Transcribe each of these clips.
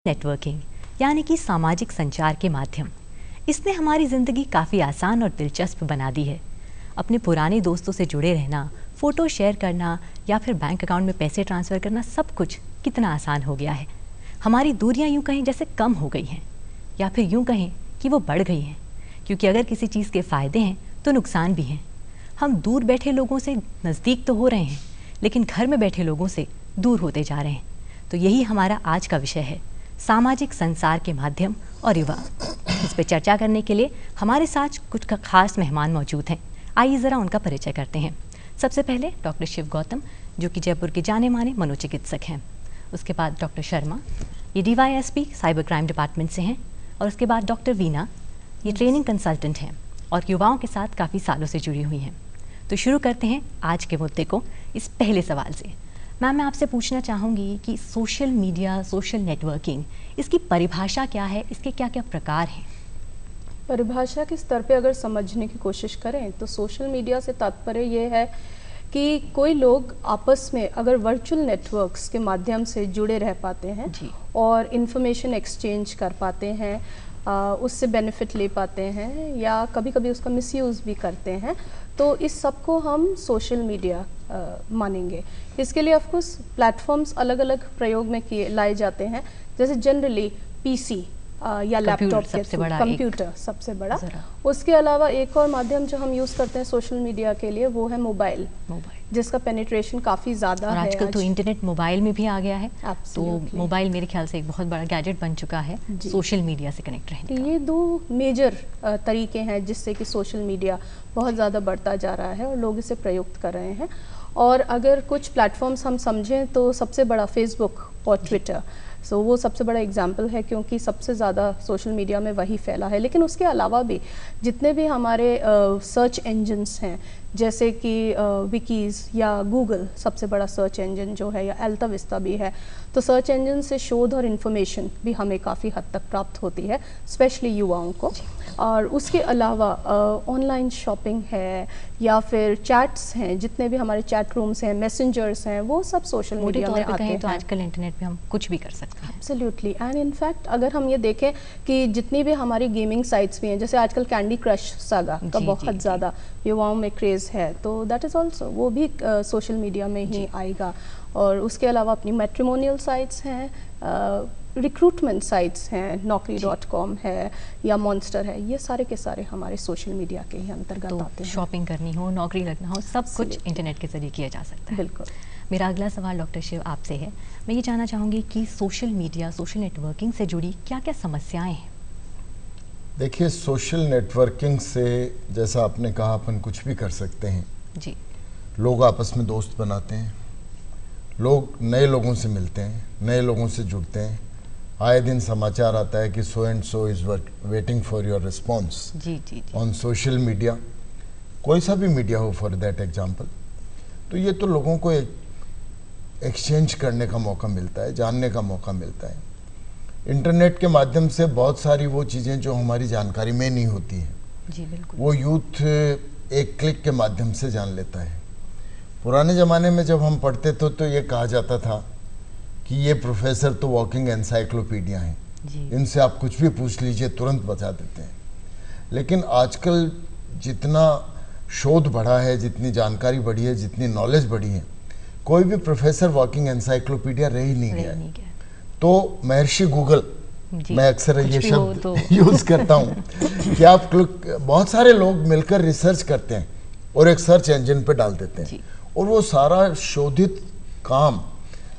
Networking यानी कि सामाजिक संचार के माध्यम, इसने हमारी ज़िंदगी काफ़ी आसान और दिलचस्प बना दी है। अपने पुराने दोस्तों से जुड़े रहना, फ़ोटो शेयर करना या फिर बैंक अकाउंट में पैसे ट्रांसफ़र करना, सब कुछ कितना आसान हो गया है। हमारी दूरियां यूँ कहें जैसे कम हो गई हैं, या फिर यूँ कहें कि वो बढ़ गई हैं, क्योंकि अगर किसी चीज़ के फ़ायदे हैं तो नुकसान भी हैं। हम दूर बैठे लोगों से नज़दीक तो हो रहे हैं, लेकिन घर में बैठे लोगों से दूर होते जा रहे हैं। तो यही हमारा आज का विषय है, सामाजिक संचार के माध्यम और युवा। इस पर चर्चा करने के लिए हमारे साथ कुछ खास मेहमान मौजूद हैं। आइए ज़रा उनका परिचय करते हैं। सबसे पहले डॉक्टर शिव गौतम, जो कि जयपुर के जाने माने मनोचिकित्सक हैं। उसके बाद डॉक्टर शर्मा, ये DYSP साइबर क्राइम डिपार्टमेंट से हैं। और उसके बाद डॉक्टर वीना, ये ट्रेनिंग कंसल्टेंट हैं और युवाओं के साथ काफ़ी सालों से जुड़ी हुई हैं। तो शुरू करते हैं आज के मुद्दे को इस पहले सवाल से। मैम, मैं आपसे पूछना चाहूँगी कि सोशल मीडिया, सोशल नेटवर्किंग, इसकी परिभाषा क्या है, इसके क्या क्या प्रकार हैं? परिभाषा के स्तर पे अगर समझने की कोशिश करें तो सोशल मीडिया से तात्पर्य ये है कि कोई लोग आपस में अगर वर्चुअल नेटवर्क्स के माध्यम से जुड़े रह पाते हैं और इन्फॉर्मेशन एक्सचेंज कर पाते हैं, उससे बेनिफिट ले पाते हैं या कभी कभी उसका मिसयूज़ भी करते हैं, तो इस सब को हम सोशल मीडिया मानेंगे। इसके लिए ऑफकोर्स प्लेटफॉर्म्स अलग अलग प्रयोग में लाए जाते हैं, जैसे जनरली PC या लैपटॉप के थ्रू, कंप्यूटर सबसे बड़ा। उसके अलावा एक और माध्यम जो हम यूज़ करते हैं सोशल मीडिया के लिए वो है मोबाइल, जिसका पेनिट्रेशन काफ़ी ज़्यादा है। आजकल तो इंटरनेट मोबाइल में भी आ गया है, तो मोबाइल मेरे ख्याल से एक बहुत बड़ा गैजेट बन चुका है सोशल मीडिया से कनेक्ट रहने का। ये दो मेजर तरीके हैं जिससे कि सोशल मीडिया बहुत ज़्यादा बढ़ता जा रहा है और लोग इसे प्रयुक्त कर रहे हैं। और अगर कुछ प्लेटफॉर्म्स हम समझें तो सबसे बड़ा फेसबुक और ट्विटर, वो सबसे बड़ा एग्जाम्पल है, क्योंकि सबसे ज़्यादा सोशल मीडिया में वही फैला है। लेकिन उसके अलावा भी जितने भी हमारे सर्च इंजन्स हैं, जैसे कि विकीज़ या गूगल सबसे बड़ा सर्च इंजन जो है, या अल्ता विस्ता भी है, तो सर्च इंजन से शोध और इन्फॉर्मेशन भी हमें काफ़ी हद तक प्राप्त होती है, स्पेशली युवाओं को। और उसके अलावा ऑनलाइन शॉपिंग है या फिर चैट्स हैं, जितने भी हमारे चैट रूम्स हैं, मैसेंजर्स हैं, वो सब सोशल मीडिया में आते हैं। तो आजकल इंटरनेट पे हम कुछ भी कर सकते हैं। एब्सोल्युटली। एंड इनफैक्ट अगर हम ये देखें कि जितनी भी हमारी गेमिंग साइट्स भी हैं, जैसे आजकल कैंडी क्रश सागा का बहुत ज़्यादा युवाओं में क्रेज़ है, तो दैट इज़ ऑल्सो, वो भी सोशल मीडिया में ही आएगा। और उसके अलावा अपनी मैट्रिमोनियल साइट्स हैं, रिक्रूटमेंट साइट्स हैं, naukri.com है या मॉन्स्टर है, ये सारे के सारे हमारे सोशल मीडिया के ही अंतर्गत आते हैं। शॉपिंग करनी हो, नौकरी लगना हो, सब कुछ इंटरनेट के जरिए किया जा सकता है। बिल्कुल। मेरा अगला सवाल डॉक्टर शिव आपसे है। मैं ये जानना चाहूँगी कि सोशल मीडिया, सोशल नेटवर्किंग से जुड़ी क्या क्या समस्याएं हैं? देखिए, सोशल नेटवर्किंग से जैसा आपने कहा, अपन कुछ भी कर सकते हैं जी। लोग आपस में दोस्त बनाते हैं, लोग नए लोगों से मिलते हैं, नए लोगों से जुड़ते हैं। आए दिन समाचार आता है कि so and so is waiting for your response on social media, कोई सा भी मीडिया हो फॉर दैट एग्जाम्पल। तो ये तो लोगों को एक्सचेंज करने का मौका मिलता है, जानने का मौका मिलता है। इंटरनेट के माध्यम से बहुत सारी वो चीज़ें जो हमारी जानकारी में नहीं होती हैं, जी बिल्कुल, वो यूथ एक क्लिक के माध्यम से जान लेता है। पुराने ज़माने में जब हम पढ़ते थे तो ये कहा जाता था कि ये प्रोफेसर तो वॉकिंग एनसाइक्लोपीडिया हैं, इनसे आप कुछ भी पूछ लीजिए तुरंत बता देते हैं। लेकिन आजकल जितना शोध बढ़ा है, जितनी जानकारी बढ़ी है, जितनी नॉलेज बढ़ी है, कोई भी प्रोफेसर वॉकिंग एनसाइक्लोपीडिया रह ही नहीं गया। तो महर्षि गूगल, मैं अक्सर ये शब्द यूज़ करता हूँ कि आप बहुत सारे लोग मिलकर रिसर्च करते हैं और एक सर्च इंजन पे डाल देते हैं, और वो सारा शोधित काम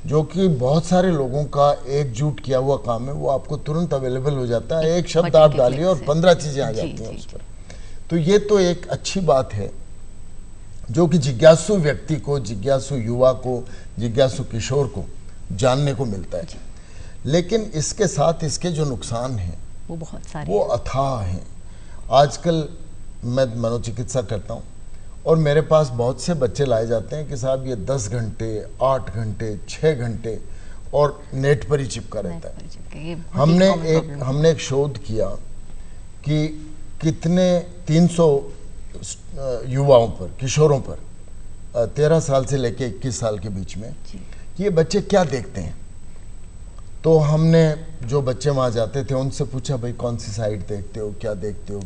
जो कि बहुत सारे लोगों का एकजुट किया हुआ काम है, वो आपको तुरंत अवेलेबल हो जाता है। एक शब्द आप डालिए और 15 चीज़ें आ जाती हैं उस पर। तो ये तो एक अच्छी बात है जो कि जिज्ञासु व्यक्ति को, जिज्ञासु युवा को, जिज्ञासु किशोर को जानने को मिलता है। लेकिन इसके साथ इसके जो नुकसान हैं वो बहुत सारे, वो अथाह हैं। आजकल मैं मनोचिकित्सा करता हूँ और मेरे पास बहुत से बच्चे लाए जाते हैं कि साहब ये 10 घंटे, 8 घंटे, 6 घंटे और नेट पर ही चिपका रहता है। हमने एक शोध किया कि कितने 300 युवाओं पर, किशोरों पर 13 साल से लेकर 21 साल के बीच में, कि ये बच्चे क्या देखते हैं। तो हमने जो बच्चे वहाँ जाते थे उनसे पूछा, भाई कौन सी साइट देखते हो,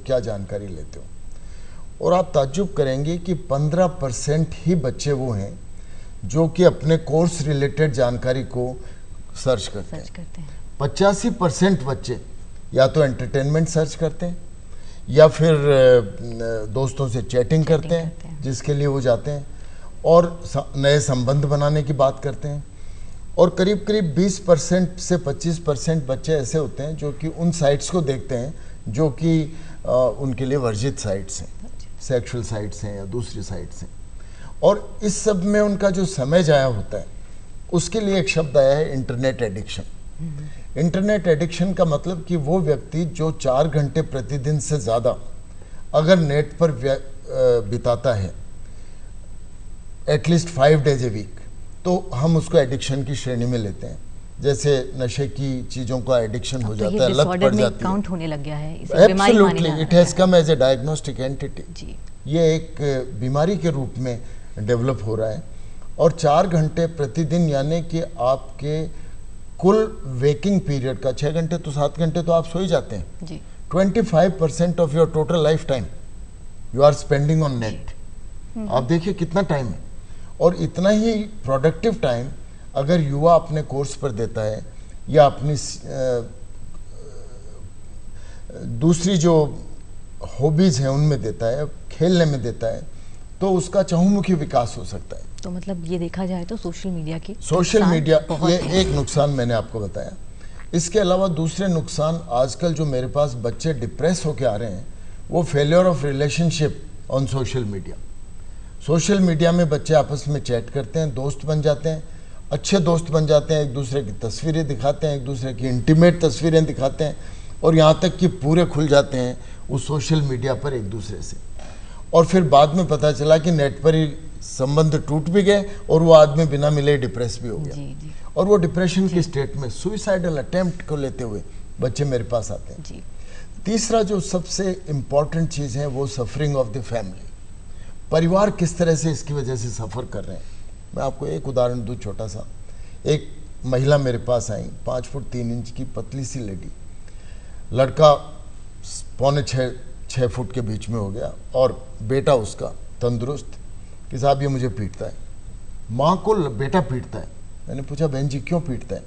क्या जानकारी लेते हो। और आप ताज्जुब करेंगे कि 15% ही बच्चे वो हैं जो कि अपने कोर्स रिलेटेड जानकारी को सर्च करते हैं। 85% बच्चे या तो एंटरटेनमेंट सर्च करते हैं या फिर दोस्तों से चैटिंग करते हैं जिसके लिए वो जाते हैं, और नए संबंध बनाने की बात करते हैं। और करीब करीब 20% से 25% बच्चे ऐसे होते हैं जो कि उन साइट्स को देखते हैं जो कि उनके लिए वर्जित साइट्स हैं, सेक्सुअल साइट्स हैं या दूसरी साइट्स हैं। और इस सब में उनका जो समय जाया होता है उसके लिए एक शब्द आया है इंटरनेट एडिक्शन। इंटरनेट एडिक्शन का मतलब कि वो व्यक्ति जो 4 घंटे प्रतिदिन से ज़्यादा अगर नेट पर बिताता है एटलीस्ट 5 डेज ए वीक, तो हम उसको एडिक्शन की श्रेणी में लेते हैं। जैसे नशे की चीज़ों का एडिक्शन हो जाता है, लत पड़ जाती है, काउंट होने लग गया है, absolutely it has come as a diagnostic entity. ये एक बीमारी के रूप में डेवलप हो रहा है। और 4 घंटे प्रतिदिन यानी कि आपके कुल वेकिंग पीरियड का 6 घंटे तो 7 घंटे तो आप सो ही जाते हैं जी। 25% of your total life time you are spending on net. आप देखिए कितना टाइम है। और इतना ही प्रोडक्टिव टाइम अगर युवा अपने कोर्स पर देता है या अपनी दूसरी जो हॉबीज हैं उनमें देता है, खेलने में देता है, तो उसका चहुमुखी विकास हो सकता है। तो मतलब ये देखा जाए तो सोशल मीडिया ये एक नुकसान मैंने आपको बताया। इसके अलावा दूसरे नुकसान, आजकल जो मेरे पास बच्चे डिप्रेस होकर आ रहे हैं वो failure of relationship on social media. Social media में बच्चे आपस में चैट करते हैं, दोस्त बन जाते हैं, अच्छे दोस्त बन जाते हैं, एक दूसरे की तस्वीरें दिखाते हैं, एक दूसरे की इंटीमेट तस्वीरें दिखाते हैं, और यहाँ तक कि पूरे खुल जाते हैं उस सोशल मीडिया पर एक दूसरे से। और फिर बाद में पता चला कि नेट पर ही संबंध टूट भी गए और वो आदमी बिना मिले डिप्रेस भी हो गया। जी। और वो डिप्रेशन की स्टेट में सुइसाइडल अटेम्प्ट को लेते हुए बच्चे मेरे पास आते हैं जी। तीसरा जो सबसे इम्पॉर्टेंट चीज़ है वो सफरिंग ऑफ द फैमिली। परिवार किस तरह से इसकी वजह से सफ़र कर रहे हैं। मैं आपको एक उदाहरण दूँ छोटा सा। एक महिला मेरे पास आई, 5 फुट 3 इंच की पतली सी लेडी, लड़का 5.25-6 फुट के बीच में हो गया, और बेटा उसका तंदुरुस्त, कि साहब ये मुझे पीटता है। माँ को बेटा पीटता है। मैंने पूछा बहन जी क्यों पीटता है?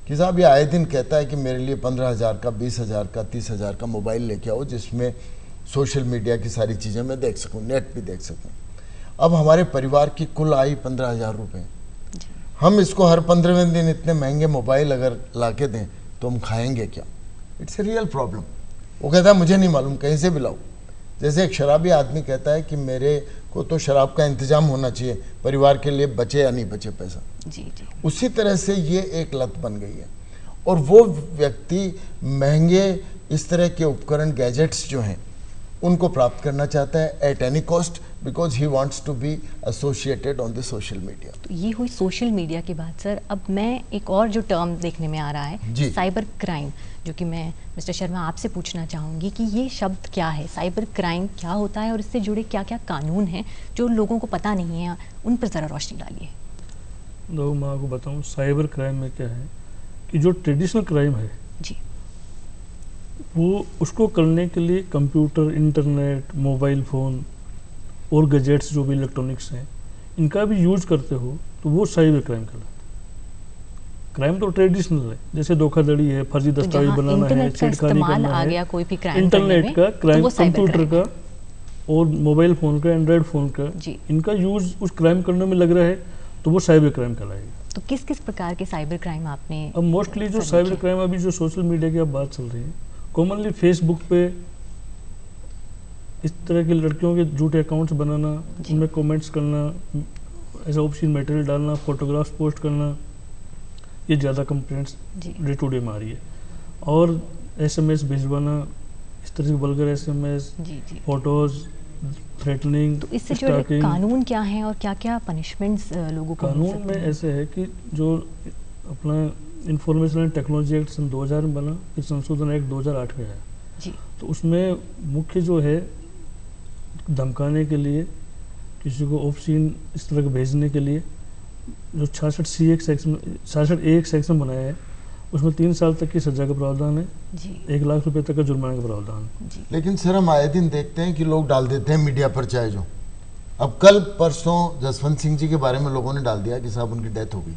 कि साहब ये आए दिन कहता है कि मेरे लिए 15,000 का, 20,000 का, 30,000 का मोबाइल लेके आओ जिसमें सोशल मीडिया की सारी चीज़ें मैं देख सकूं, नेट भी देख सकूं। अब हमारे परिवार की कुल आय 15,000 रुपये। हम इसको हर 15वें दिन इतने महंगे मोबाइल अगर ला के दें तो हम खाएंगे क्या? It's a real problem. वो कहता है मुझे नहीं मालूम, कहीं से भी लाओ। जैसे एक शराबी आदमी कहता है कि मेरे को तो शराब का इंतजाम होना चाहिए, परिवार के लिए बचे या नहीं बचे पैसा। जी। उसी तरह से ये एक लत बन गई है। और वो व्यक्ति महंगे इस तरह के उपकरण, गैजेट्स जो हैं, उनको प्राप्त करना चाहता है at any cost, because he wants to be associated on the social media. तो ये हुई सोशल मीडिया की बात। सर, अब मैं एक और जो टर्म देखने में आ रहा है, साइबर क्राइम, जो कि मैं मिस्टर शर्मा आपसे पूछना चाहूँगी कि ये शब्द क्या है, साइबर क्राइम क्या होता है और इससे जुड़े क्या क्या कानून हैं जो लोगों को पता नहीं है, उन पर ज़रा रोशनी डालिए। तो मैं आपको बताऊँ साइबर क्राइम में क्या है कि जो ट्रेडिशनल क्राइम है जी, वो उसको करने के लिए कंप्यूटर, इंटरनेट, मोबाइल फ़ोन और गैजेट्स जो भी इलेक्ट्रॉनिक्स हैं, इनका भी यूज करते हो तो वो साइबर क्राइम कहलाता है। क्राइम तो ट्रेडिशनल है, जैसे धोखाधड़ी है, फर्जी दस्तावेज बनाना है, छेड़खानी करना है, कोई भी क्राइम इंटरनेट का क्राइम, कंप्यूटर का और मोबाइल फ़ोन का, एंड्रॉयड फ़ोन का, इनका यूज उस क्राइम करने में लग रहा है तो वो साइबर क्राइम कहलाएगा। तो किस किस प्रकार के साइबर क्राइम आपने? अब मोस्टली जो साइबर क्राइम अभी जो सोशल मीडिया की अब बात चल रही है, कॉमनली फेसबुक पे इस तरह की लड़कियों के झूठे अकाउंट्स बनाना, उनमें कमेंट्स करना, ऐसा ऑब्ससीन मटेरियल डालना, फोटोग्राफ्स पोस्ट करना, ये ज़्यादा कंप्लेंट्स डे टू डे में आ रही है। और SMS भेजवाना, इस तरह के वल्गर SMS, फोटोज, थ्रेटनिंग। तो इससे जुड़े कानून क्या हैं और क्या क्या पनिशमेंट्स लोगों को? कानून में ऐसे है कि जो अपना इंफॉर्मेशन एंड टेक्नोलॉजी एक्ट सन 2000 में बना, फिर संशोधन एक्ट 2008 में आया जी। तो उसमें मुख्य जो है धमकाने के लिए, किसी को ऑब्ससीन इस तरह के भेजने के लिए जो 66A सेक्शन बनाया है, उसमें 3 साल तक की सजा का प्रावधान है जी। 1 लाख रुपए तक का जुर्माने का प्रावधान है। लेकिन सर हम आए दिन देखते हैं कि लोग डाल देते हैं मीडिया पर, चाहे जो अब कल परसों जसवंत सिंह जी के बारे में लोगों ने डाल दिया कि साहब उनकी डेथ हो गई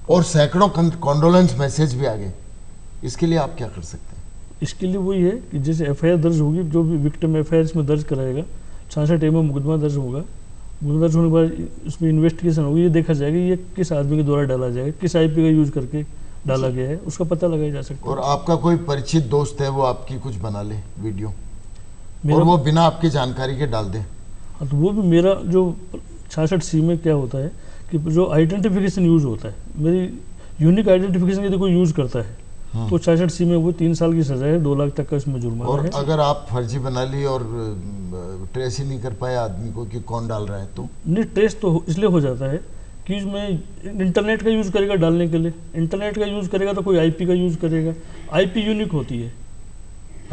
और सैकड़ों कॉन्डोलेंस मैसेज भी आ गए। इसके लिए आप क्या कर सकते हैं? इसके लिए वही है कि जैसे एफआईआर दर्ज होगी, जो भी विक्टिम एफआईआर इसमें दर्ज कराएगा, 66 में मुकदमा दर्ज होगा। मुकदमा दर्ज होने के बाद इसमें इन्वेस्टिगेशन होगी, ये देखा जाएगा ये किस आदमी के द्वारा डाला जाएगा, किस आईपी का यूज करके डाला गया है, उसका पता लगाया जा सकता है। और आपका कोई परिचित दोस्त है वो आपकी कुछ बना ले वीडियो और वो बिना आपकी जानकारी के डाल दे? हाँ, तो वो भी मेरा जो 66C में क्या होता है कि जो आइडेंटिफिकेशन यूज होता है, मेरी यूनिक आइडेंटिफिकेशन यदि कोई यूज करता है तो 66C में वो 3 साल की सजा है, 2 लाख तक का इसमें जुर्माना है। और अगर आप फर्जी बना ली और ट्रेस ही नहीं कर पाए आदमी को कि कौन डाल रहा है तो? नहीं, ट्रेस तो इसलिए हो जाता है कि उसमें इंटरनेट का यूज़ करेगा डालने के लिए, इंटरनेट का यूज़ करेगा तो कोई आईपी का यूज़ करेगा, आईपी यूनिक होती है,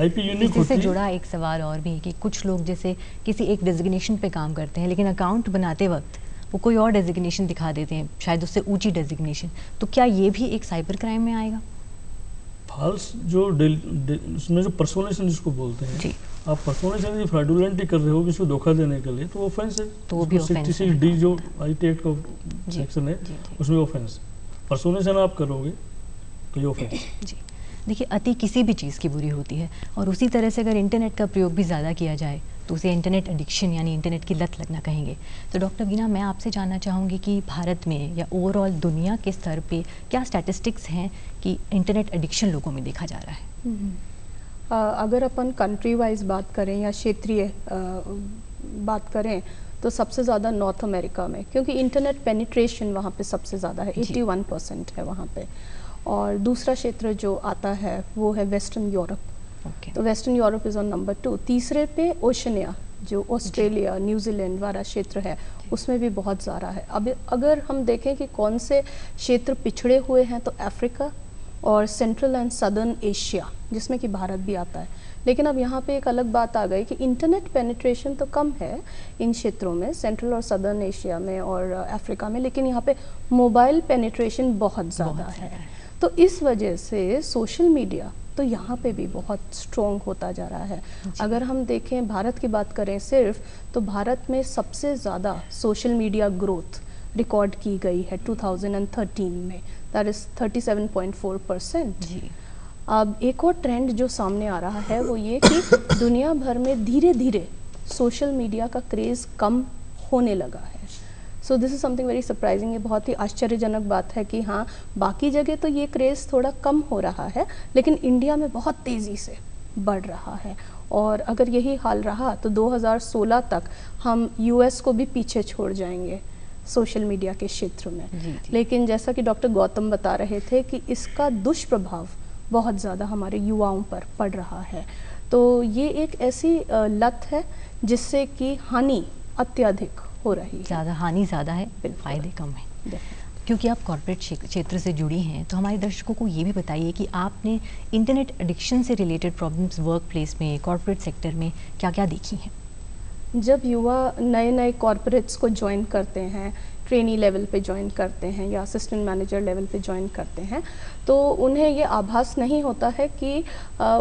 आईपी यूनिक होती है। जुड़ा एक सवाल और भी है कि कुछ लोग जैसे किसी एक डेजिग्नेशन पे काम करते हैं लेकिन अकाउंट बनाते वक्त वो कोई और डेजिग्नेशन दिखा देते हैं, शायद उससे ऊंची डेजिग्नेशन, तो क्या ये भी एक साइबर क्राइम में आएगा? फॉल्स जो उसमें जो पर्सोनेशन जिसको बोलते हैं, आप पर्सोनेशन यदि फ्रॉडुलेंटली कर रहे हो किसी को धोखा देने के लिए, तो वो ऑफेंस है। तो वो भी 66D जो आईटी एक्ट का सेक्शन है उसमें ऑफेंस। पर्सोनेशन आप करोगे तो ये ऑफेंस। जी देखिए, अति किसी भी चीज़ की बुरी होती है और उसी तरह से अगर इंटरनेट का प्रयोग भी ज़्यादा किया जाए तो उसे इंटरनेट एडिक्शन यानी इंटरनेट की लत लगना कहेंगे। तो डॉक्टर बीना, मैं आपसे जानना चाहूँगी कि भारत में या ओवरऑल दुनिया के स्तर पे क्या स्टैटिस्टिक्स हैं कि इंटरनेट एडिक्शन लोगों में देखा जा रहा है? अगर अपन कंट्री वाइज बात करें या क्षेत्रीय बात करें तो सबसे ज़्यादा नॉर्थ अमेरिका में, क्योंकि इंटरनेट पेनिट्रेशन वहाँ पे सबसे ज़्यादा है, 81% है वहाँ पे। और दूसरा क्षेत्र जो आता है वो है वेस्टर्न यूरोप। तो western Europe is on number 2। तीसरे पे ओशनिया जो ऑस्ट्रेलिया, न्यूजीलैंड वाला क्षेत्र है, उसमें भी बहुत ज़्यादा है। अब अगर हम देखें कि कौन से क्षेत्र पिछड़े हुए हैं तो अफ्रीका और सेंट्रल एंड सदर्न एशिया, जिसमें कि भारत भी आता है। लेकिन अब यहाँ पे एक अलग बात आ गई कि इंटरनेट पेनिट्रेशन तो कम है इन क्षेत्रों में, सेंट्रल और सदर्न एशिया में और अफ्रीका में, लेकिन यहाँ पे मोबाइल पेनिट्रेशन बहुत ज़्यादा है। तो इस वजह से सोशल मीडिया तो यहाँ पे भी बहुत स्ट्रॉन्ग होता जा रहा है। अगर हम देखें भारत की बात करें सिर्फ, तो भारत में सबसे ज़्यादा सोशल मीडिया ग्रोथ रिकॉर्ड की गई है 2013 में, दैट इज़ 37.4%। अब एक और ट्रेंड जो सामने आ रहा है वो ये कि दुनिया भर में धीरे धीरे सोशल मीडिया का क्रेज़ कम होने लगा है। So this is something very surprising. ये बहुत ही आश्चर्यजनक बात है कि हाँ, बाकी जगह तो ये क्रेज़ थोड़ा कम हो रहा है लेकिन इंडिया में बहुत तेज़ी से बढ़ रहा है। और अगर यही हाल रहा तो 2016 तक हम यूएस को भी पीछे छोड़ जाएंगे सोशल मीडिया के क्षेत्र में। लेकिन जैसा कि डॉक्टर गौतम बता रहे थे कि इसका दुष्प्रभाव बहुत ज़्यादा हमारे युवाओं पर पड़ रहा है। तो ये एक ऐसी लत है जिससे कि हानि अत्यधिक हो रही है। ज़्यादा हानि ज़्यादा है, फ़ायदे कम है। क्योंकि आप कॉर्पोरेट क्षेत्र से जुड़ी हैं तो हमारे दर्शकों को ये भी बताइए कि आपने इंटरनेट एडिक्शन से रिलेटेड प्रॉब्लम्स वर्क प्लेस में, कॉर्पोरेट सेक्टर में क्या क्या देखी हैं? जब युवा नए नए कॉर्पोरेट्स को ज्वाइन करते हैं, ट्रेनी लेवल पे ज्वाइन करते हैं या असिस्टेंट मैनेजर लेवल पे ज्वाइन करते हैं, तो उन्हें ये आभास नहीं होता है कि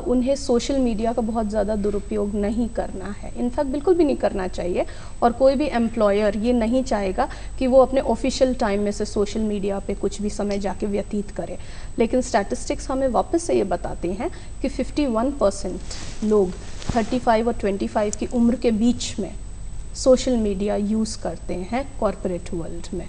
उन्हें सोशल मीडिया का बहुत ज़्यादा दुरुपयोग नहीं करना है। इनफैक्ट बिल्कुल भी नहीं करना चाहिए और कोई भी एम्प्लॉयर ये नहीं चाहेगा कि वो अपने ऑफिशियल टाइम में से सोशल मीडिया पे कुछ भी समय जाके व्यतीत करे। लेकिन स्टैटिस्टिक्स हमें वापस से ये बताती हैं कि 51% लोग 35 और 25 की उम्र के बीच में सोशल मीडिया यूज़ करते हैं कॉर्पोरेट वर्ल्ड में।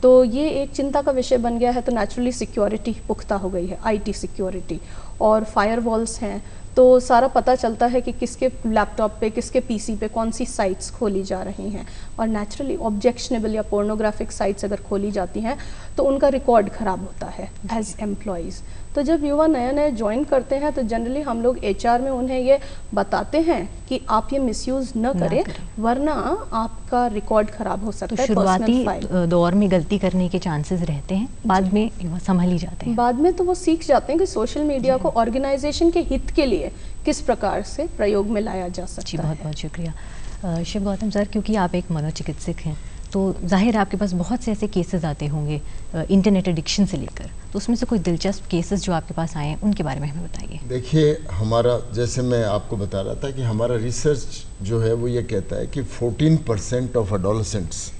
तो ये एक चिंता का विषय बन गया है। तो नेचुरली सिक्योरिटी पुख्ता हो गई है, आईटी सिक्योरिटी और फायरवॉल्स हैं, तो सारा पता चलता है कि किसके लैपटॉप पे, किसके पीसी पे कौन सी साइट्स खोली जा रही हैं। और नेचुरली ऑब्जेक्शनेबल या पोर्नोग्राफिक साइट्स अगर खोली जाती हैं तो उनका रिकॉर्ड ख़राब होता है एज एम्प्लॉयज़। तो जब युवा नए नए ज्वाइन करते हैं तो जनरली हम लोग एचआर में उन्हें ये बताते हैं कि आप ये मिसयूज़ न करें वरना आपका रिकॉर्ड ख़राब हो सकता है। शुरुआती दौर में गलती करने के चांसेस रहते हैं, बाद में युवा संभल ही जाते हैं। बाद में तो वो सीख जाते हैं कि सोशल मीडिया को ऑर्गेनाइजेशन के हित के लिए किस प्रकार से प्रयोग में लाया जा सकता है। बहुत बहुत शुक्रिया शिव गौतम सर, क्योंकि आप एक मनोचिकित्सक हैं तो जाहिर है आपके पास बहुत से ऐसे केसेस आते होंगे इंटरनेट एडिक्शन से लेकर, तो उसमें से कोई दिलचस्प केसेस जो आपके पास आए हैं उनके बारे में हमें बताइए। देखिए, हमारा, जैसे मैं आपको बता रहा था कि हमारा रिसर्च जो है वो ये कहता है कि 14% of adolescents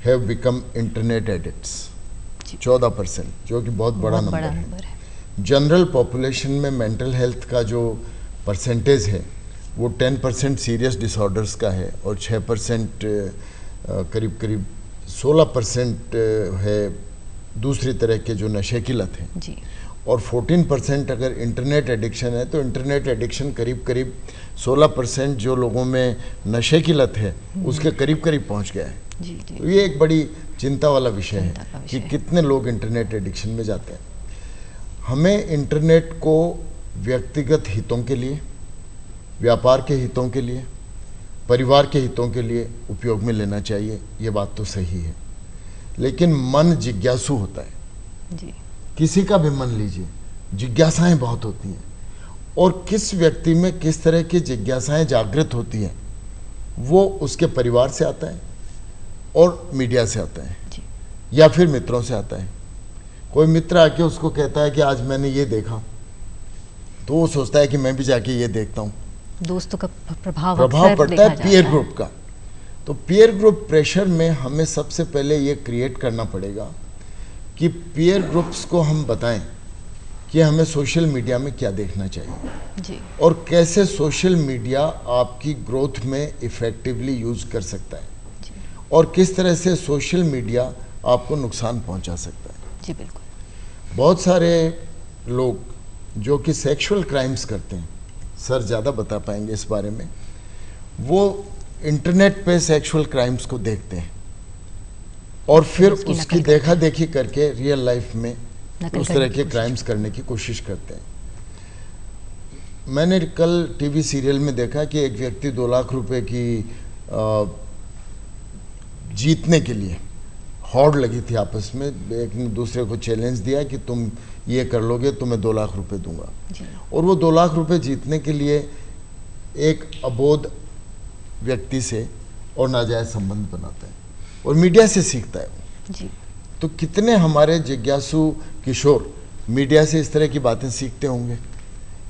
have become internet addicts, 14%, जो कि बहुत बड़ा नंबर है। जनरल पॉपुलेशन में मेंटल हेल्थ का जो परसेंटेज है वो 10% सीरियस डिसऑर्डर्स का है और 6% करीब करीब 16% है दूसरी तरह के जो नशे की लत है जी। और 14% अगर इंटरनेट एडिक्शन है तो इंटरनेट एडिक्शन करीब करीब 16% जो लोगों में नशे की लत है उसके करीब करीब पहुंच गया है। जी, जी। तो ये एक बड़ी चिंता वाला विषय है कि कितने लोग इंटरनेट एडिक्शन में जाते हैं। हमें इंटरनेट को व्यक्तिगत हितों के लिए, व्यापार के हितों के लिए, परिवार के हितों के लिए उपयोग में लेना चाहिए, ये बात तो सही है। लेकिन मन जिज्ञासु होता है जी। किसी का भी मन लीजिए, जिज्ञासाएं बहुत होती हैं और किस व्यक्ति में किस तरह की जिज्ञासाएं जागृत होती हैं वो उसके परिवार से आता है और मीडिया से आता है जी। या फिर मित्रों से आता है। कोई मित्र आके उसको कहता है कि आज मैंने ये देखा, तो वो सोचता है कि मैं भी जाके ये देखता हूँ। दोस्तों का प्रभाव पड़ता है पीयर ग्रुप का। तो पीयर ग्रुप प्रेशर में हमें सबसे पहले ये क्रिएट करना पड़ेगा कि पीयर ग्रुप्स को हम बताएं कि हमें सोशल मीडिया में क्या देखना चाहिए जी। और कैसे सोशल मीडिया आपकी ग्रोथ में इफेक्टिवली यूज कर सकता है जी। और किस तरह से सोशल मीडिया आपको नुकसान पहुंचा सकता है। जी बिल्कुल। बहुत सारे लोग जो कि सेक्सुअल क्राइम्स करते हैं, सर ज़्यादा बता पाएंगे इस बारे में, वो इंटरनेट पे सेक्सुअल क्राइम्स को देखते हैं और फिर उसकी देखा देखी करके रियल लाइफ में उस तरह के क्राइम्स करने की कोशिश करते हैं। मैंने कल टीवी सीरियल में देखा कि एक व्यक्ति 2 लाख रुपए की जीतने के लिए हॉड़ लगी थी आपस में, एक ने दूसरे को चैलेंज दिया कि तुम ये कर लोगे तो मैं 2 लाख रुपए दूंगा और वो 2 लाख रुपए जीतने के लिए एक अबोध व्यक्ति से और नाजायज संबंध बनाता है और मीडिया से सीखता है जी। तो कितने हमारे जिज्ञासु किशोर मीडिया से इस तरह की बातें सीखते होंगे।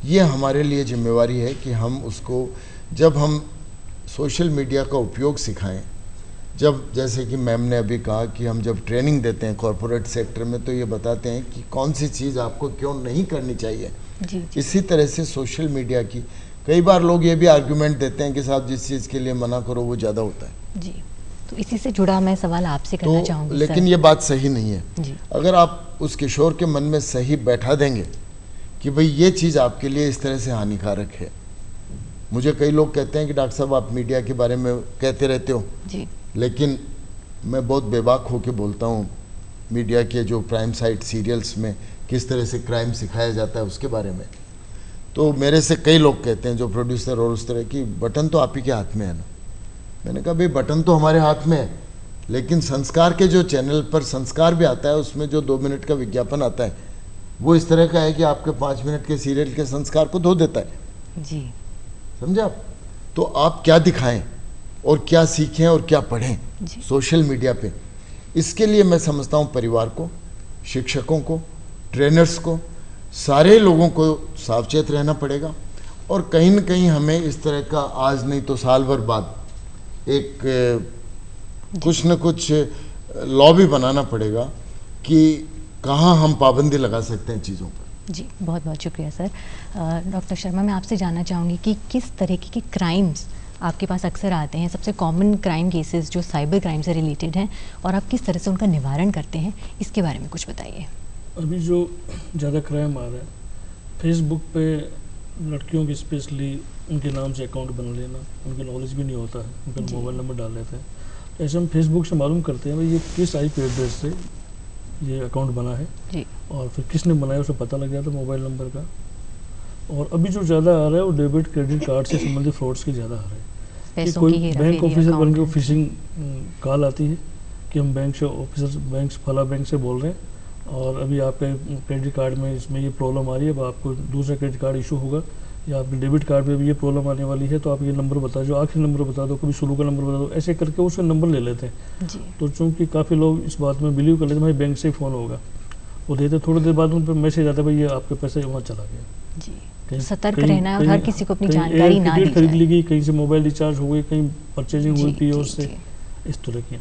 ये हमारे लिए जिम्मेवारी है कि हम उसको, जब हम सोशल मीडिया का उपयोग सिखाएं, जब जैसे कि मैम ने अभी कहा कि हम जब ट्रेनिंग देते हैं कॉरपोरेट सेक्टर में तो ये बताते हैं कि कौन सी चीज़ आपको क्यों नहीं करनी चाहिए जी। इसी तरह से सोशल मीडिया की, कई बार लोग ये भी आर्गुमेंट देते हैं कि साहब जिस चीज़ के लिए मना करो वो ज़्यादा होता है जी। तो इसी से जुड़ा मैं सवाल आपसे करना चाहूँगी लेकिन ये बात सही नहीं है जी। अगर आप उस किशोर के मन में सही बैठा देंगे कि भाई ये चीज़ आपके लिए इस तरह से हानिकारक है। मुझे कई लोग कहते हैं कि डॉक्टर साहब आप मीडिया के बारे में कहते रहते हो जी, लेकिन मैं बहुत बेबाक होकर बोलता हूँ मीडिया के जो प्राइम साइट सीरियल्स में किस तरह से क्राइम सिखाया जाता है उसके बारे में। तो मेरे से कई लोग कहते हैं जो प्रोड्यूसर और उस तरह की, बटन तो आप ही के हाथ में है ना। मैंने कहा भाई बटन तो हमारे हाथ में है, लेकिन संस्कार के जो चैनल पर संस्कार भी आता है उसमें जो 2 मिनट का विज्ञापन आता है वो इस तरह का है कि आपके 5 मिनट के सीरियल के संस्कार को धो देता है जी। समझे आप। तो आप क्या दिखाएं और क्या सीखें और क्या पढ़ें सोशल मीडिया पे, इसके लिए मैं समझता हूँ परिवार को, शिक्षकों को, ट्रेनर्स को, सारे लोगों को सावचेत रहना पड़ेगा और कहीं न कहीं हमें इस तरह का आज नहीं तो साल भर बाद एक कुछ न कुछ लॉ भी बनाना पड़ेगा कि कहाँ हम पाबंदी लगा सकते हैं चीज़ों पर। जी बहुत बहुत शुक्रिया सर। डॉक्टर शर्मा, मैं आपसे जानना चाहूँगी कि किस तरीके के क्राइम्स आपके पास अक्सर आते हैं, सबसे कॉमन क्राइम केसेस जो साइबर क्राइम से रिलेटेड हैं और आप किस तरह से उनका निवारण करते हैं, इसके बारे में कुछ बताइए। अभी जो ज़्यादा क्राइम आ रहा है फेसबुक पे, लड़कियों की स्पेशली उनके नाम से अकाउंट बना लेना, उनके नॉलेज भी नहीं होता है, उनका मोबाइल नंबर डाल लेते हैं। तो ऐसे हम फेसबुक से मालूम करते हैं भाई ये किस IP एड्रेस से ये अकाउंट बना है जी। और फिर किसने बनाया उसे पता लग जाता है मोबाइल नंबर का। और अभी जो ज़्यादा आ रहा है वो डेबिट क्रेडिट कार्ड से संबंधित फ्रॉड्स के ज़्यादा आ रहे हैं कि कोई बैंक ऑफिसर बन के फिशिंग कॉल आती है कि हम बैंक से ऑफिसर फला बैंक से बोल रहे हैं और अभी आपके क्रेडिट कार्ड में इसमें ये प्रॉब्लम आ रही है, अब आपको दूसरा क्रेडिट कार्ड इशू होगा, या आपके डेबिट कार्ड पे भी ये प्रॉब्लम आने वाली है तो आप ये नंबर बता दो, आखिरी नंबर बता दो, कभी शुरू का नंबर बता दो, ऐसे करके उसके नंबर ले लेते हैं जी। तो चूँकि काफ़ी लोग इस बात में बिलीव कर लेते हैं भाई बैंक से ही फ़ोन होगा, वो देते थोड़ी देर बाद उन पर मैसेज आता है भाई ये आपके पैसे वहाँ चला गया जी। कहीं सतर्क रहना है और हर किसी को अपनी जानकारी ना दी टिकट खरीद जाए। ली गई, कहीं से मोबाइल रिचार्ज हो गई, कहीं परचेजिंग हुई पीओ से, इस तरह की।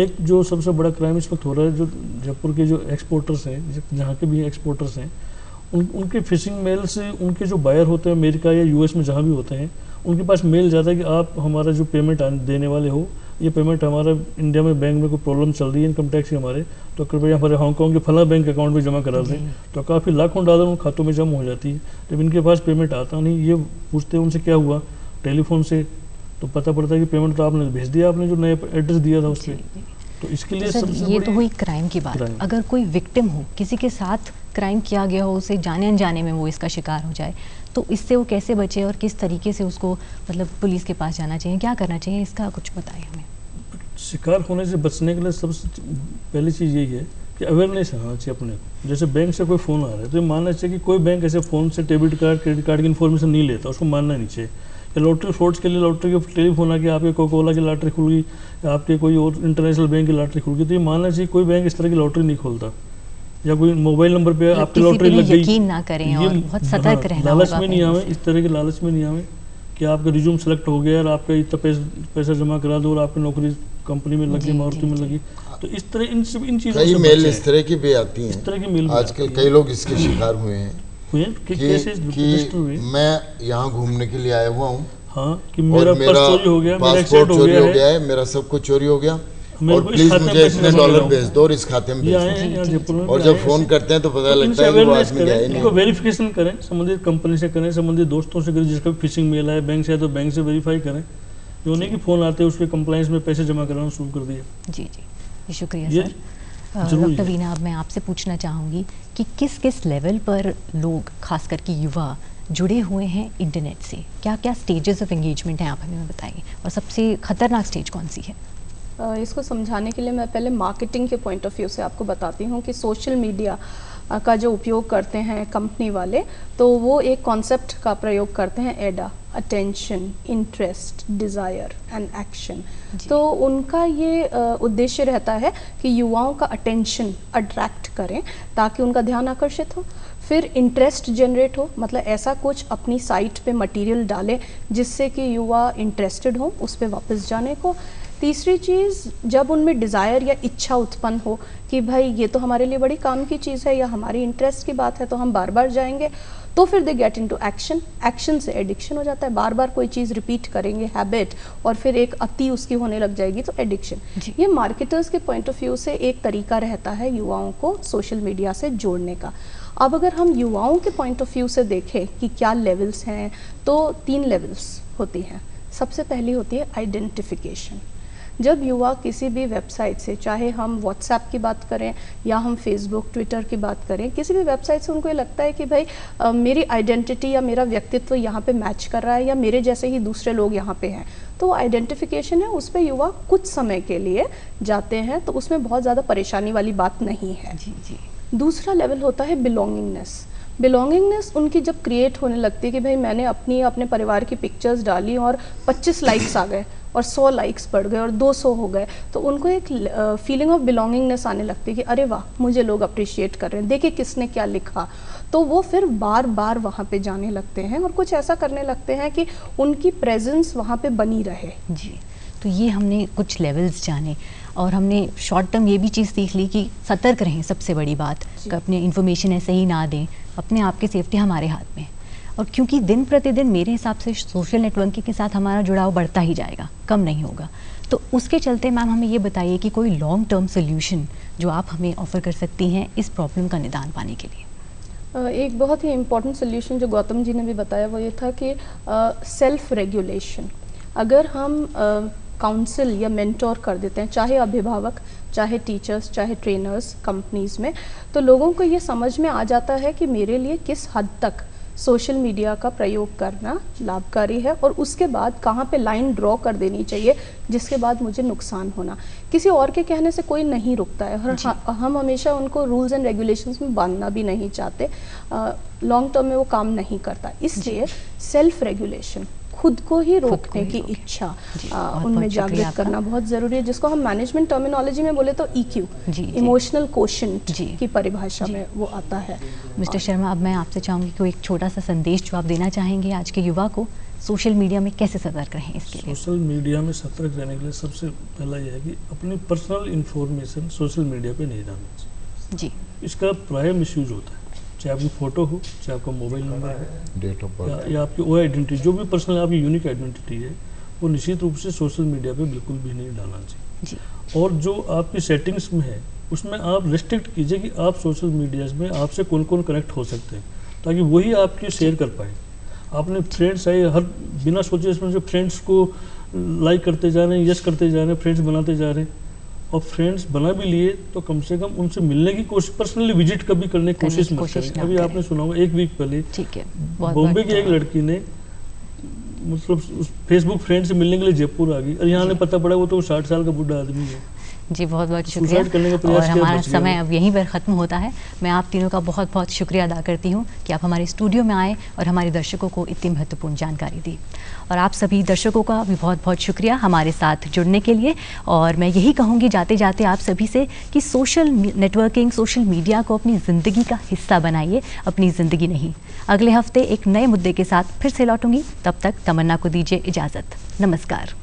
एक जो सबसे बड़ा क्राइम इस वक्त हो रहा है, जो जयपुर के जो एक्सपोर्टर्स हैं, जहाँ के भी एक्सपोर्टर्स हैं, उनके फिशिंग मेल से उनके जो बायर होते हैं अमेरिका या यूएस में जहाँ भी होते हैं, उनके पास मेल जाता है कि आप हमारा जो पेमेंट देने वाले हो, ये पेमेंट हमारा इंडिया में बैंक में कोई प्रॉब्लम चल रही है इनकम टैक्स की हमारे, तो कृपया हमारे हांगकांग के फला बैंक अकाउंट में जमा करा दें। तो काफ़ी लाखों डॉलर उन खातों में जमा हो जाती है। जब इनके पास पेमेंट आता नहीं, ये पूछते हैं उनसे क्या हुआ टेलीफोन से, तो पता पड़ता है कि पेमेंट तो आपने भेज दिया, आपने जो नया एड्रेस दिया था उस पर। तो इसके लिए सर ये तो हुई क्राइम की बात। अगर कोई विक्टिम हो, किसी के साथ क्राइम किया गया हो, उसे जाने अनजाने में वो इसका शिकार हो जाए, तो इससे वो कैसे बचे और किस तरीके से उसको मतलब पुलिस के पास जाना चाहिए, क्या करना चाहिए, इसका कुछ बताइए हमें। शिकार होने से बचने के लिए सबसे पहली चीज़ यही है कि अवेयरनेस आना चाहिए अपने को। जैसे बैंक से कोई फ़ोन आ रहा है तो ये मानना चाहिए कि कोई बैंक ऐसे फ़ोन से डेबिट कार्ड क्रेडिट कार्ड की इन्फॉर्मेशन नहीं लेता, उसको मानना नहीं चाहिए। या लॉटरी फ्रॉड्स के लिए लॉटरी के टेलीफोन आके आपके कोका-कोला की लॉटरी खुल गई, आपके कोई और इंटरनेशनल बैंक की लॉटरी खुल गई, तो ये मानना चाहिए कोई बैंक इस तरह की लॉटरी नहीं खोलता। या कोई मोबाइल नंबर पे आपकी लॉटरी लग गई, यकीन ना करें और बहुत सतर्क रहना लालच में नहीं आवे, इस तरह के लालच में नहीं आवे कि आपका रिज्यूम सेलेक्ट हो गया और आपका इतना पैसा जमा करा दो और आपकी नौकरी कंपनी में लगी, मारुति में लगी। तो इस तरह इन चीज़ों कई मेल इस तरह की भी आती हैं, इस तरह की मेल आजकल कई लोग इसके शिकार हुए हैं कि मैं यहाँ घूमने के लिए आया हुआ हूँ, हाँ, कि मेरा पर्स चोरी हो गया, मेरा पासपोर्ट चोरी हो गया है, मेरा सब कुछ चोरी हो गया और प्लीज मुझे इतने डॉलर भेज दो और इस खाते में भेज दो। और जब फोन करते हैं तो पता लगता है कि वो आदमी गया ही नहीं। इनको वेरिफिकेशन करें, संबंधित कंपनी से करें, संबंधित दोस्तों से करें, जिसका फिशिंग मेल है बैंक से है तो बैंक से वेरीफाई करें। जो नहीं कि फ़ोन आते हैं उस पर कंप्लाइंस में पैसे जमा कराना शुरू कर दिया। जी जी, शुक्रिया सर। डॉक्टर वीना, अब मैं आपसे पूछना चाहूँगी कि किस किस लेवल पर लोग, खास करके युवा, जुड़े हुए हैं इंटरनेट से, क्या क्या स्टेजेस ऑफ एंगेजमेंट हैं, आप हमें बताइए, और सबसे खतरनाक स्टेज कौन सी है? इसको समझाने के लिए मैं पहले मार्केटिंग के पॉइंट ऑफ व्यू से आपको बताती हूँ कि सोशल मीडिया का जो उपयोग करते हैं कंपनी वाले, तो वो एक कॉन्सेप्ट का प्रयोग करते हैं, एडा, attention, interest, desire and action. तो उनका ये उद्देश्य रहता है कि युवाओं का अटेंशन अट्रैक्ट करें ताकि उनका ध्यान आकर्षित हो, फिर इंटरेस्ट जनरेट हो, मतलब ऐसा कुछ अपनी साइट पे मटेरियल डालें जिससे कि युवा इंटरेस्टेड हो उस पर वापस जाने को। तीसरी चीज़, जब उनमें डिज़ायर या इच्छा उत्पन्न हो कि भाई ये तो हमारे लिए बड़ी काम की चीज़ है या हमारी इंटरेस्ट की बात है तो हम बार बार जाएंगे, तो फिर they get into action. Action से एडिक्शन हो जाता है, बार बार कोई चीज़ रिपीट करेंगे, हैबिट, और फिर एक अति उसकी होने लग जाएगी तो एडिक्शन। ये मार्केटर्स के पॉइंट ऑफ व्यू से एक तरीका रहता है युवाओं को सोशल मीडिया से जोड़ने का। अब अगर हम युवाओं के पॉइंट ऑफ व्यू से देखें कि क्या लेवल्स हैं, तो 3 लेवल्स होती हैं। सबसे पहली होती है आइडेंटिफिकेशन। जब युवा किसी भी वेबसाइट से, चाहे हम व्हाट्सएप की बात करें या हम फेसबुक ट्विटर की बात करें, किसी भी वेबसाइट से उनको ये लगता है कि भाई मेरी आइडेंटिटी या मेरा व्यक्तित्व यहाँ पे मैच कर रहा है या मेरे जैसे ही दूसरे लोग यहाँ पे हैं, तो आइडेंटिफिकेशन है, उस पर युवा कुछ समय के लिए जाते हैं, तो उसमें बहुत ज़्यादा परेशानी वाली बात नहीं है। जी। दूसरा लेवल होता है बिलोंगिंगनेस। बिलोंगिंगनेस उनकी जब क्रिएट होने लगती है कि भाई मैंने अपने परिवार की पिक्चर्स डाली और 25 लाइक्स आ गए और 100 लाइक्स बढ़ गए और 200 हो गए, तो उनको एक फीलिंग ऑफ बिलोंगिंगनेस आने लगती है कि अरे वाह, मुझे लोग अप्रिशिएट कर रहे हैं, देखिए किसने क्या लिखा। तो वो फिर बार बार वहाँ पे जाने लगते हैं और कुछ ऐसा करने लगते हैं कि उनकी प्रेजेंस वहाँ पे बनी रहे। जी, तो ये हमने कुछ लेवल्स जाने और हमने शॉर्ट टर्म ये भी चीज़ सीख ली कि सतर्क रहें, सबसे बड़ी बात, कि अपने इन्फॉर्मेशन ऐसे ही ना दें, अपने आप की सेफ्टी हमारे हाथ में। और क्योंकि दिन प्रतिदिन मेरे हिसाब से सोशल नेटवर्किंग के साथ हमारा जुड़ाव बढ़ता ही जाएगा, कम नहीं होगा, तो उसके चलते मैम हमें ये बताइए कि कोई लॉन्ग टर्म सोल्यूशन जो आप हमें ऑफ़र कर सकती हैं इस प्रॉब्लम का निदान पाने के लिए। एक बहुत ही इम्पोर्टेंट सोल्यूशन जो गौतम जी ने भी बताया वो ये था कि सेल्फ रेगुलेशन। अगर हम काउंसिल या मेंटोर कर देते हैं, चाहे अभिभावक, चाहे टीचर्स, चाहे ट्रेनर्स कंपनीज़ में, तो लोगों को ये समझ में आ जाता है कि मेरे लिए किस हद तक सोशल मीडिया का प्रयोग करना लाभकारी है और उसके बाद कहाँ पे लाइन ड्रॉ कर देनी चाहिए जिसके बाद मुझे नुकसान होना। किसी और के कहने से कोई नहीं रुकता है और हम हमेशा उनको रूल्स एंड रेगुलेशंस में बांधना भी नहीं चाहते, लॉन्ग टर्म में वो काम नहीं करता। इसलिए सेल्फ रेगुलेशन, खुद को ही रोकने की इच्छा उनमें जागृत करना बहुत ज़रूरी है, जिसको हम मैनेजमेंट टर्मिनोलॉजी में बोले तो EQ, इमोशनल कोशेंट की परिभाषा में वो आता है। मिस्टर शर्मा, अब मैं आपसे चाहूँगी कि एक छोटा सा संदेश जो आप देना चाहेंगे आज के युवा को, सोशल मीडिया में कैसे सतर्क रहें इसके लिए? सोशल मीडिया में सतर्क रहने के लिए सबसे पहला यह है कि अपनी पर्सनल इन्फॉर्मेशन सोशल मीडिया पे नहीं डालना चाहिए जी। इसका प्राय मिसयूज होता है, चाहे आपकी फ़ोटो हो, चाहे आपका मोबाइल नंबर है, डेट ऑफ बर्थ या आपकी वो आइडेंटिटी, जो भी पर्सनल आपकी यूनिक आइडेंटिटी है, वो निश्चित रूप से सोशल मीडिया पे बिल्कुल भी नहीं डालना चाहिए जी। और जो आपकी सेटिंग्स में है उसमें आप रिस्ट्रिक्ट कीजिए कि आप सोशल मीडिया में आपसे कौन कौन कनेक्ट हो सकते हैं, ताकि वही आपके शेयर कर पाए। आपने फ्रेंड्स आए हर बिना सोचे इसमें जो फ्रेंड्स को लाइक करते जा रहे हैं, यस करते जा रहे हैं, फ्रेंड्स बनाते जा रहे हैं, और फ्रेंड्स बना भी लिए तो कम से कम उनसे मिलने की कोशिश, पर्सनली विजिट कभी करने की कोशिश मत करें। अभी आपने सुना होगा 1 वीक पहले बॉम्बे की एक लड़की ने मतलब फेसबुक फ्रेंड से मिलने के लिए जयपुर आ गई और यहाँ ने पता पड़ा वो तो 60 साल का बुढ़ा आदमी है जी। बहुत बहुत शुक्रिया। और हमारा समय अब यहीं पर ख़त्म होता है। मैं आप तीनों का बहुत बहुत शुक्रिया अदा करती हूँ कि आप हमारे स्टूडियो में आए और हमारे दर्शकों को इतनी महत्वपूर्ण जानकारी दी। और आप सभी दर्शकों का भी बहुत बहुत शुक्रिया हमारे साथ जुड़ने के लिए। और मैं यही कहूँगी जाते जाते आप सभी से कि सोशल नेटवर्किंग, सोशल मीडिया को अपनी ज़िंदगी का हिस्सा बनाइए, अपनी ज़िंदगी नहीं। अगले हफ्ते एक नए मुद्दे के साथ फिर से लौटूंगी, तब तक तमन्ना को दीजिए इजाज़त। नमस्कार।